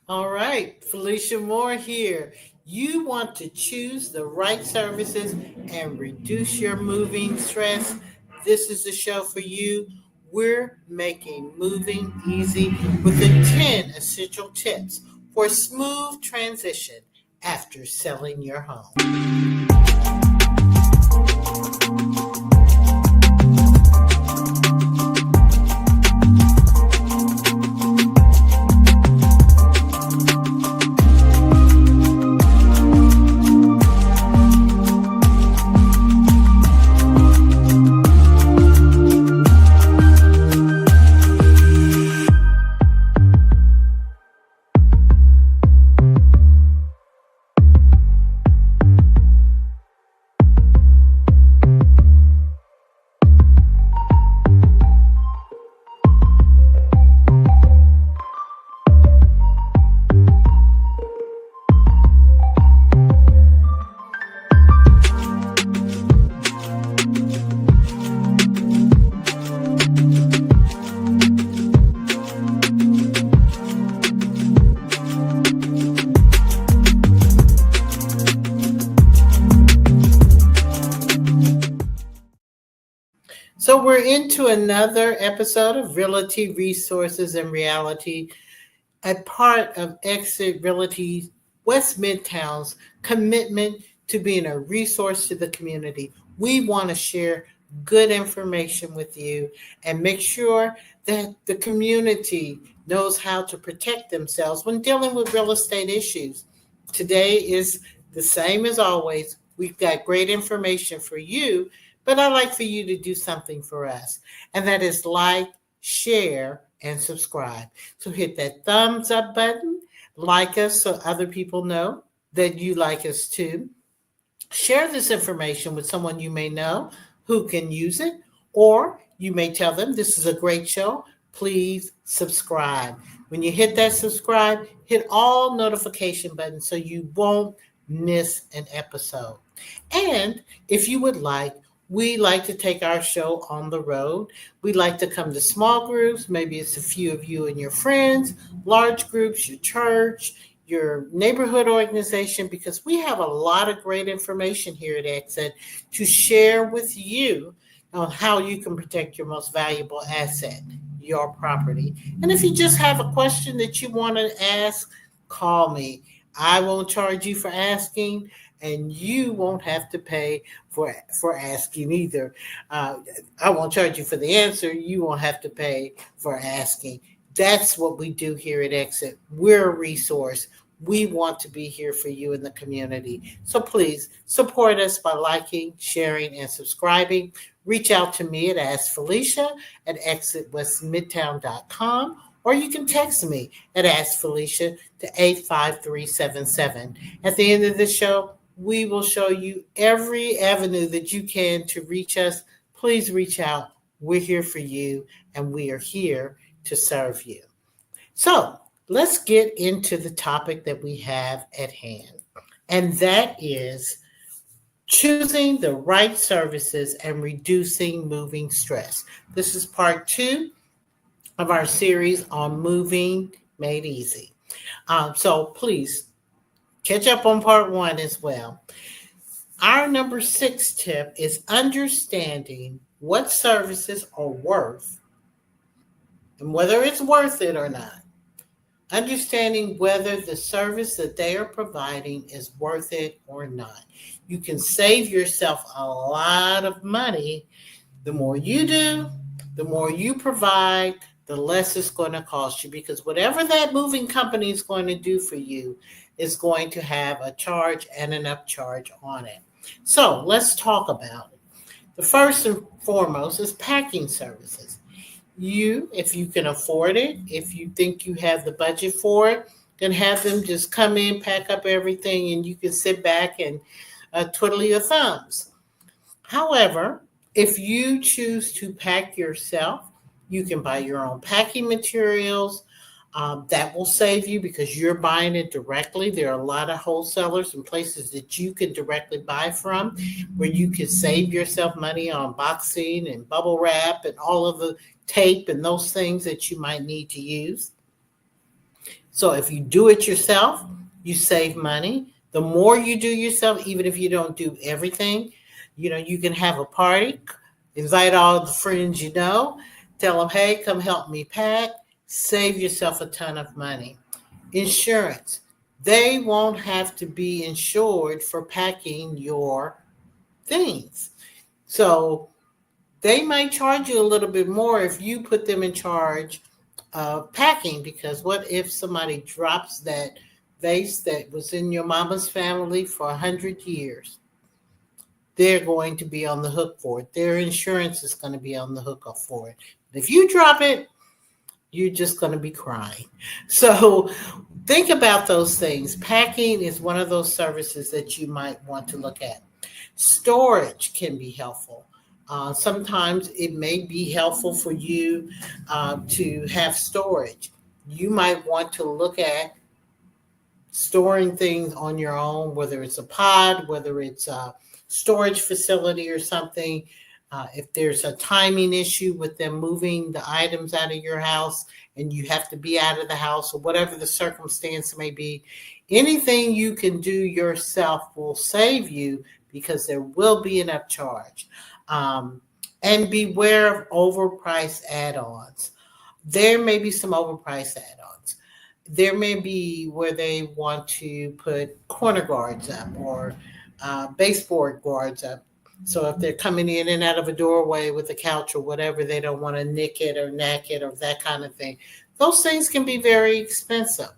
All right, Felicia Moore here. You want to choose the right services and reduce your moving stress? This is the show for you. We're making moving easy with the 10 essential tips for a smooth transition after selling your home. So we're into another episode of Realty Resources and Reality, a part of Exit Realty West Midtown's commitment to being a resource to the community. We want to share good information with you and make sure that the community knows how to protect themselves when dealing with real estate issues. Today is the same as always. We've got great information for you, but I'd like for you to do something for us, and that is like, share, and subscribe. So hit that thumbs up button, like us so other people know that you like us too. Share this information with someone you may know who can use it, or you may tell them this is a great show. Please subscribe. When you hit that subscribe, hit all notification buttons so you won't miss an episode. And if you would like, we like to take our show on the road. We like to come to small groups. Maybe it's a few of you and your friends, large groups, your church, your neighborhood organization, because we have a lot of great information here at Exit to share with you on how you can protect your most valuable asset, your property. And if you just have a question that you want to ask, call me. I won't charge you for asking, and you won't have to pay for asking either. I won't charge you for the answer. You won't have to pay for asking. That's what we do here at Exit. We're a resource. We want to be here for you in the community. So please support us by liking, sharing, and subscribing. Reach out to me at Ask Felicia at exitwestmidtown.com, or you can text me at Ask Felicia to 85377. At the end of the show, we will show you every avenue that you can to reach us. Please reach out. We're here for you, and we are here to serve you. So let's get into the topic that we have at hand, and that is choosing the right services and reducing moving stress. This is part 2 of our series on moving made easy. So please catch up on part 1 as well. Our number 6 tip is understanding what services are worth and whether it's worth it or not. Understanding whether the service that they are providing is worth it or not. You can save yourself a lot of money. The more you do, the more you provide, the less it's going to cost you, because whatever that moving company is going to do for you is going to have a charge and an upcharge on it. So let's talk about it. The first and foremost is packing services. You, if you can afford it, if you think you have the budget for it, then have them just come in, pack up everything, and you can sit back and twiddle your thumbs. However, if you choose to pack yourself, you can buy your own packing materials. That will save you because you're buying it directly. There are a lot of wholesalers and places that you can directly buy from where you can save yourself money on boxing and bubble wrap and all of the tape and those things that you might need to use. So if you do it yourself, you save money. The more you do yourself, even if you don't do everything, you can have a party, invite all the friends you know, tell them, hey, come help me pack, save yourself a ton of money. Insurance. They won't have to be insured for packing your things. So they might charge you a little bit more if you put them in charge of packing, because what if somebody drops that vase that was in your mama's family for 100 years? They're going to be on the hook for it. Their insurance is going to be on the hook for it. But if you drop it, you're just going to be crying. So think about those things. Packing is one of those services that you might want to look at. Storage can be helpful. Sometimes it may be helpful for you to have storage. You might want to look at storing things on your own, whether it's a pod, whether it's a storage facility or something. If there's a timing issue with them moving the items out of your house and you have to be out of the house, or whatever the circumstance may be, anything you can do yourself will save you, because there will be an upcharge. And beware of overpriced add-ons. There may be some overpriced add-ons. There may be where they want to put corner guards up, or baseboard guards up. So if they're coming in and out of a doorway with a couch or whatever, they don't want to nick it or knack it or that kind of thing. Those things can be very expensive.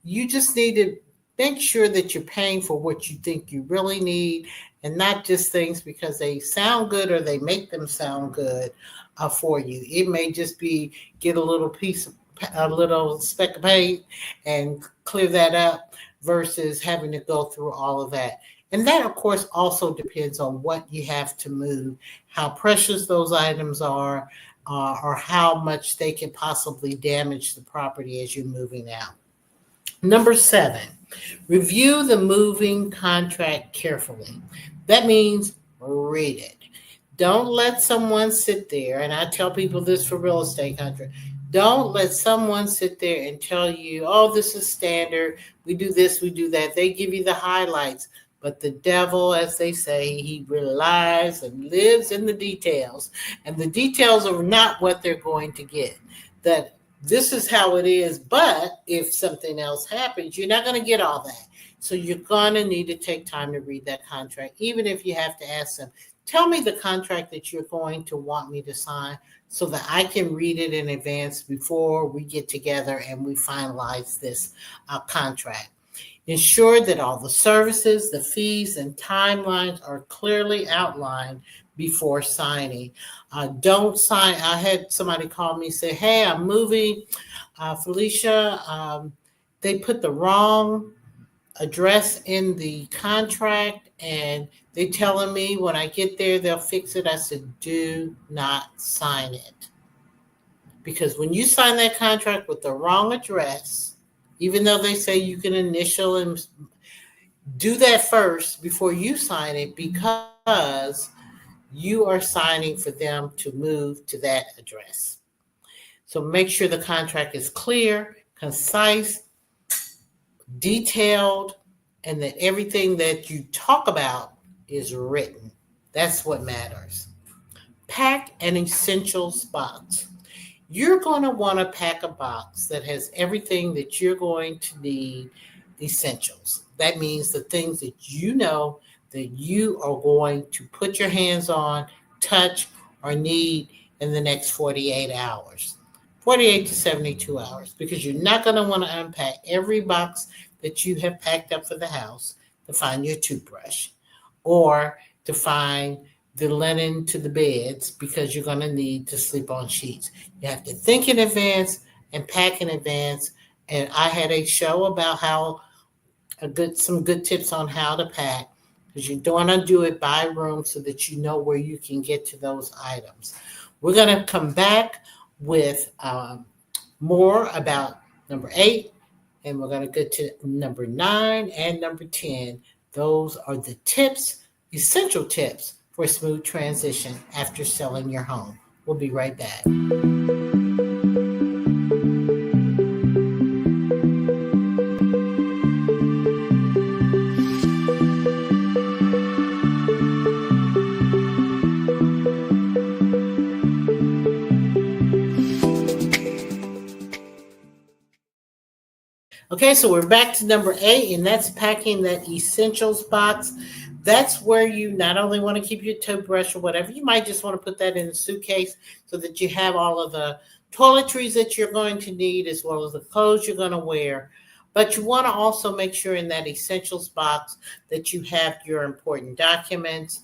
You just need to make sure that you're paying for what you think you really need, and not just things because they sound good or they make them sound good for you. It may just be get a little speck of paint and clear that up, versus having to go through all of that. And that, of course, also depends on what you have to move, how precious those items are, or how much they can possibly damage the property as you're moving out. Number 7, review the moving contract carefully. That means read it. Don't let someone sit there, and I tell people this for real estate contract. Don't let someone sit there and tell you, oh, this is standard. We do this, we do that. They give you the highlights. But the devil, as they say, he relies and lives in the details. And the details are not what they're going to get. That this is how it is, but if something else happens, you're not going to get all that. So you're going to need to take time to read that contract, even if you have to ask them, tell me the contract that you're going to want me to sign so that I can read it in advance before we get together and we finalize this contract. Ensure that all the services, the fees, and timelines are clearly outlined before signing. Don't sign. I had somebody call me and say, hey, I'm moving. Felicia, they put the wrong address in the contract, and they telling me when I get there, they'll fix it. I said, do not sign it. Because when you sign that contract with the wrong address, even though they say you can initial and do that first before you sign it, because you are signing for them to move to that address. So make sure the contract is clear, concise, detailed, and that everything that you talk about is written. That's what matters. Pack an essentials box. You're going to want to pack a box that has everything that you're going to need, essentials. That means the things that you know that you are going to put your hands on, touch, or need in the next 48 hours, 48 to 72 hours, because you're not going to want to unpack every box that you have packed up for the house to find your toothbrush, or to find the linen to the beds, because you're going to need to sleep on sheets. You have to think in advance and pack in advance. And I had a show about some good tips on how to pack, because you don't want to do it by room so that you know where you can get to those items. We're going to come back with more about number 8, and we're going to get to number 9 and number 10. Those are the tips, essential tips for a smooth transition after selling your home. We'll be right back. Okay, so we're back to number 8, and that's packing that essentials box. That's where you not only want to keep your toothbrush or whatever, you might just want to put that in a suitcase so that you have all of the toiletries that you're going to need as well as the clothes you're going to wear. But you want to also make sure in that essentials box that you have your important documents,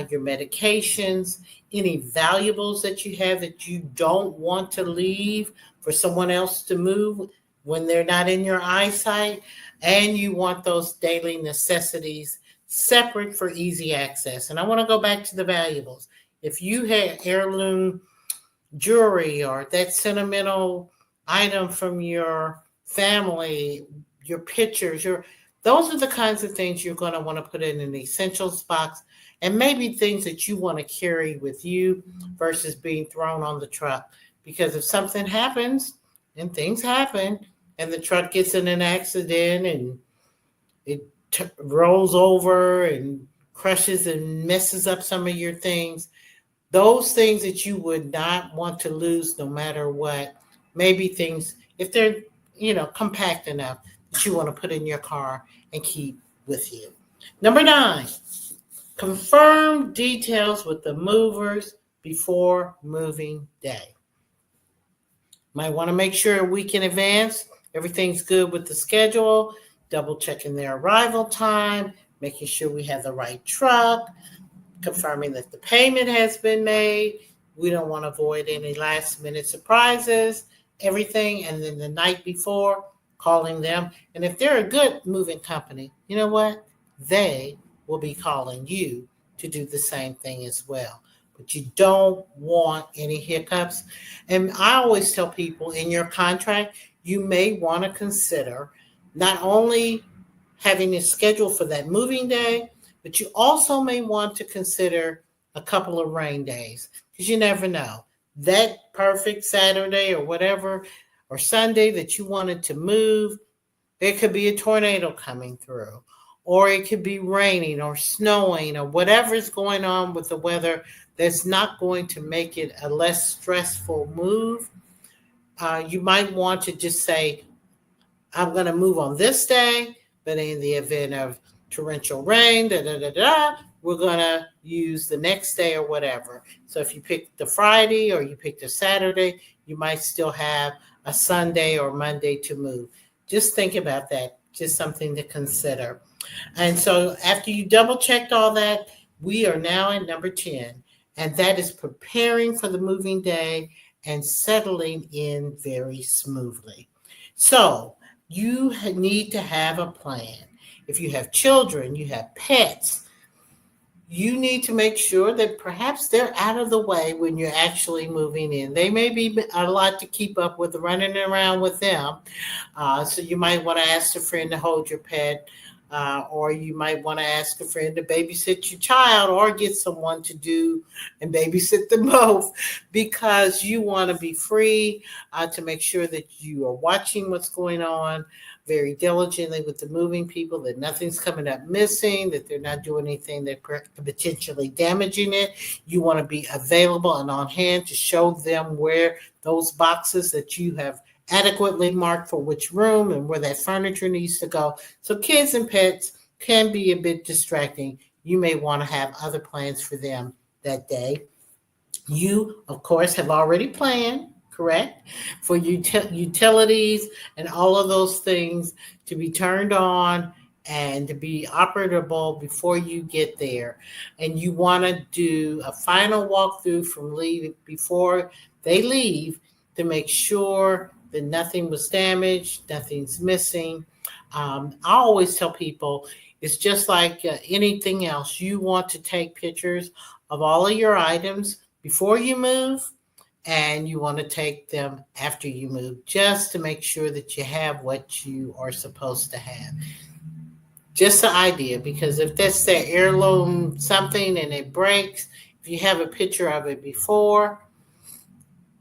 your medications, any valuables that you have that you don't want to leave for someone else to move when they're not in your eyesight, and you want those daily necessities separate for easy access. And I want to go back to the valuables. If you had heirloom jewelry or that sentimental item from your family, your pictures, those are the kinds of things you're going to want to put in an essentials box, and maybe things that you want to carry with you versus being thrown on the truck. Because if something happens, and things happen, and the truck gets in an accident and it rolls over and crushes and messes up some of your things, those things that you would not want to lose no matter what, maybe things, if they're, compact enough that you want to put in your car and keep with you. Number 9, confirm details with the movers before moving day. Might want to make sure a week in advance everything's good with the schedule, double checking their arrival time, making sure we have the right truck, confirming that the payment has been made. We don't want to avoid any last minute surprises, everything. And then the night before, calling them. And if they're a good moving company, you know what? They will be calling you to do the same thing as well. But you don't want any hiccups. And I always tell people in your contract, you may want to consider not only having a schedule for that moving day, but you also may want to consider a couple of rain days, because you never know. That perfect Saturday or whatever, or Sunday that you wanted to move, there could be a tornado coming through, or it could be raining or snowing or whatever's going on with the weather that's not going to make it a less stressful move. You might want to just say, I'm going to move on this day, but in the event of torrential rain, we're going to use the next day or whatever. So if you pick the Friday or you pick the Saturday, you might still have a Sunday or Monday to move. Just think about that. Just something to consider. And so after you double checked all that, we are now at number 10, and that is preparing for the moving day and settling in very smoothly. So you need to have a plan. If you have children, you have pets, you need to make sure that perhaps they're out of the way when you're actually moving in. They may be a lot to keep up with running around with them. So you might want to ask a friend to hold your pet, or you might want to ask a friend to babysit your child, or get someone to do and babysit them both, because you want to be free to make sure that you are watching what's going on very diligently with the moving people, that nothing's coming up missing, that they're not doing anything that potentially damaging it. You want to be available and on hand to show them where those boxes that you have adequately marked for which room and where that furniture needs to go. So kids and pets can be a bit distracting. You may want to have other plans for them that day. You, of course, have already planned, correct, for utilities and all of those things to be turned on and to be operable before you get there. And you want to do a final walkthrough from leave before they leave to make sure that nothing was damaged, nothing's missing. I always tell people it's just like anything else. You want to take pictures of all of your items before you move, and you want to take them after you move, just to make sure that you have what you are supposed to have. Just an idea, because if that's that heirloom something and it breaks, if you have a picture of it before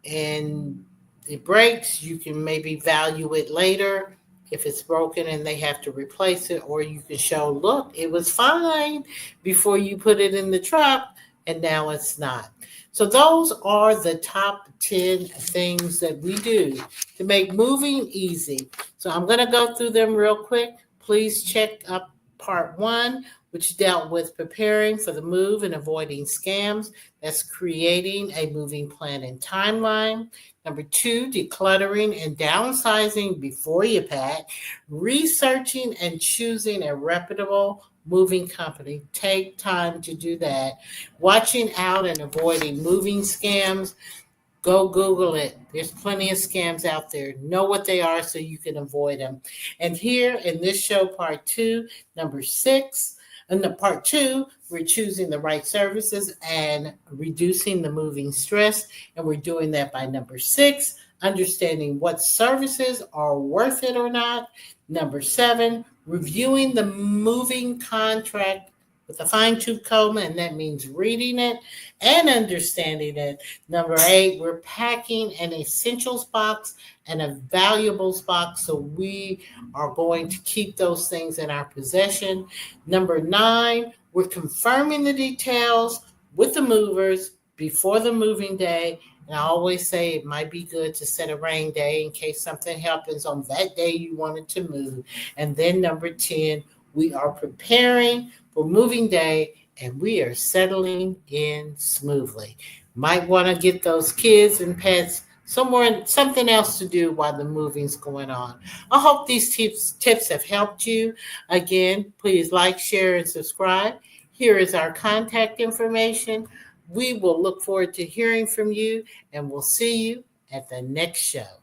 and it breaks, you can maybe value it later if it's broken and they have to replace it, or you can show, look, it was fine before you put it in the truck and now it's not. So those are the top 10 things that we do to make moving easy. So I'm going to go through them real quick. Please check up part 1, which dealt with preparing for the move and avoiding scams. That's creating a moving plan and timeline. Number 2, decluttering and downsizing before you pack. Researching and choosing a reputable moving company. Take time to do that. Watching out and avoiding moving scams. Go Google it. There's plenty of scams out there. Know what they are so you can avoid them. And here in this show, part 2, number 6, in the part 2, we're choosing the right services and reducing the moving stress. And we're doing that by number 6, understanding what services are worth it or not. Number 7, reviewing the moving contract with a fine-tooth comb, and that means reading it and understanding it. Number 8, we're packing an essentials box and a valuables box, so we are going to keep those things in our possession. Number 9, we're confirming the details with the movers before the moving day. And I always say it might be good to set a rain day in case something happens on that day you wanted to move. And then number 10, we are preparing for moving day, and we are settling in smoothly. Might want to get those kids and pets somewhere, something else to do while the moving's going on. I hope these tips have helped you. Again, please like, share, and subscribe. Here is our contact information. We will look forward to hearing from you, and we'll see you at the next show.